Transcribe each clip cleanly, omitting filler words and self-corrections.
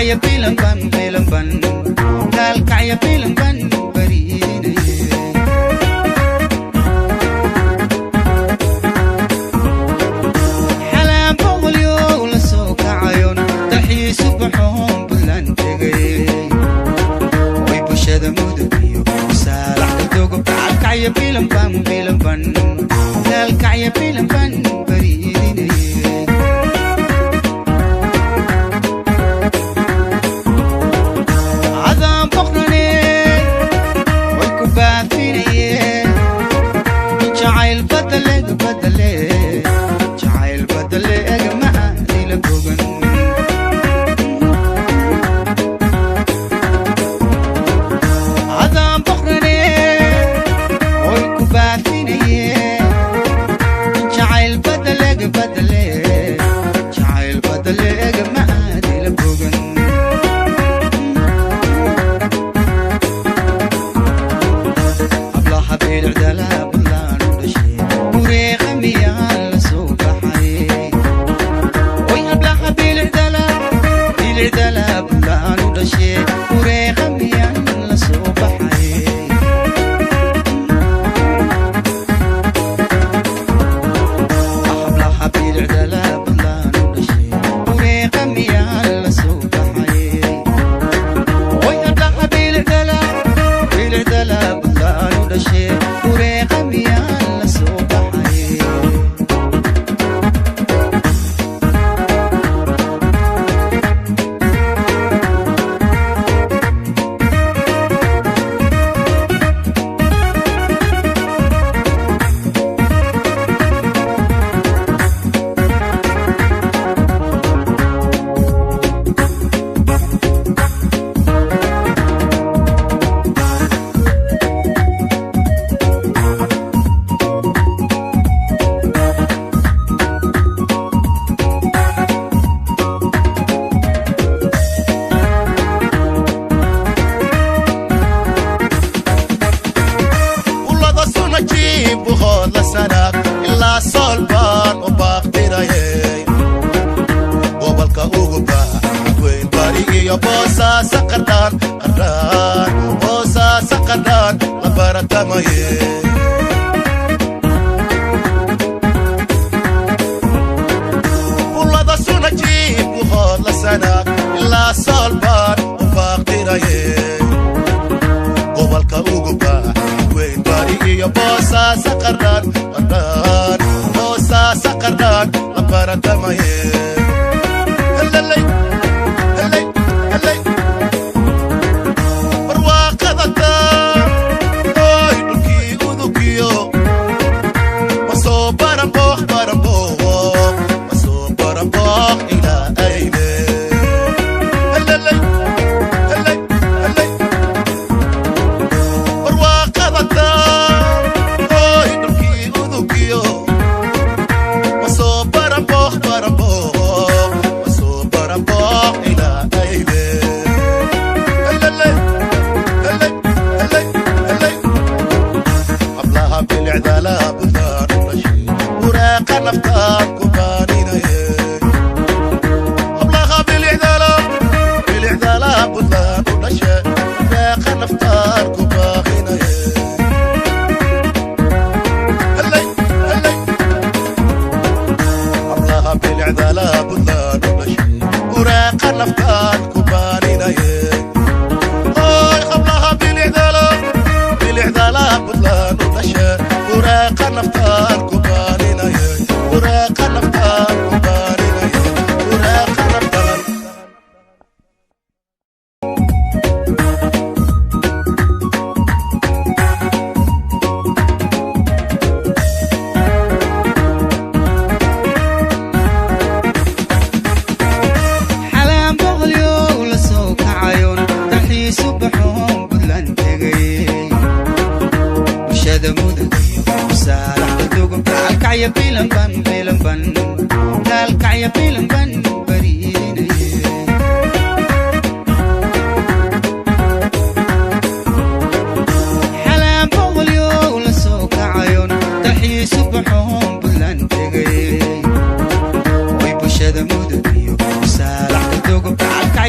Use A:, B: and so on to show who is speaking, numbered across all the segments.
A: kacya bilan ban dal kacya bilan ban bariine halaan boqolyo la soo kacayon dalxiisu baxoon bulan tegay way bulshada mudug iyo saalaxda dogo dal kacya bilan ban dal kacya bilan ban bariine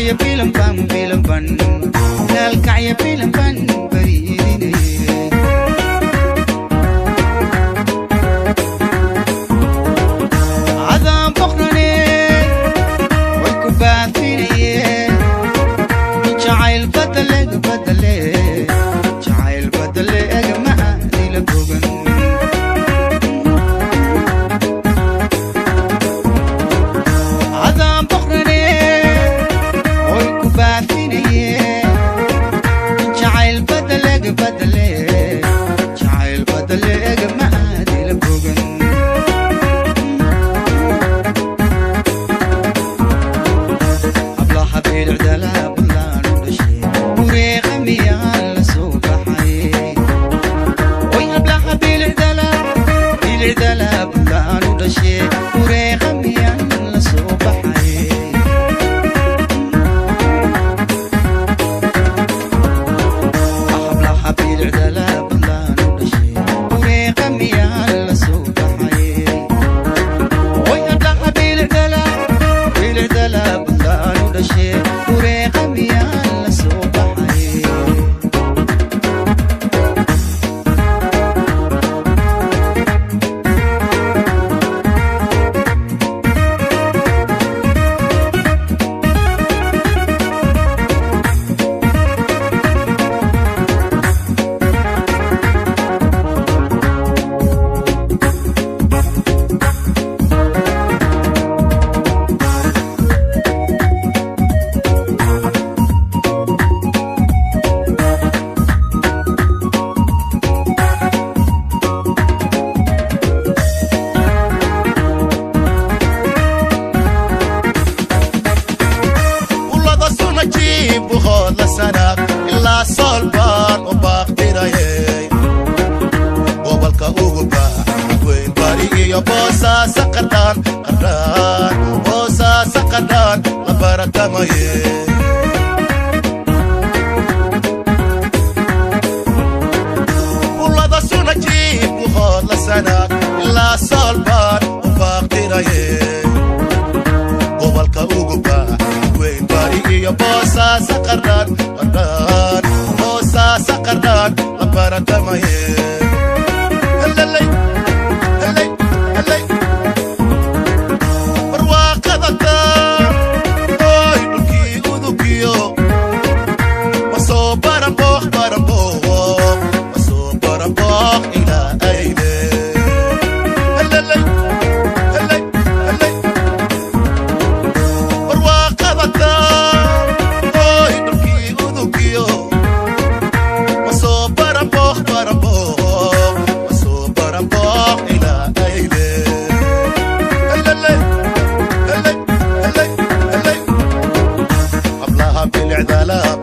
A: gaalkacyo bilanban bilanban gaalkacyo bilanban bariidinaye adaan boqnane way ku baafinaye jacayl badaleg badale jacayl badaleg ma adila bogan adaan boqnane way ku baafinaye jacayl badaleg badale jacayl badaleg ma adila bogan abla habil dala إلا صلبان وباقتراي وبالك أوبا وين طريقي بوسا سقطان قران بوسا سقطان لبرك ماي والله ذا سنة جيب وخذ لسنة إلا صلبان وباقتراي وبالك أوبا وين طريقي بوسا سقطان قران بوسا سقطان لبرك ماي
B: بالإعدالة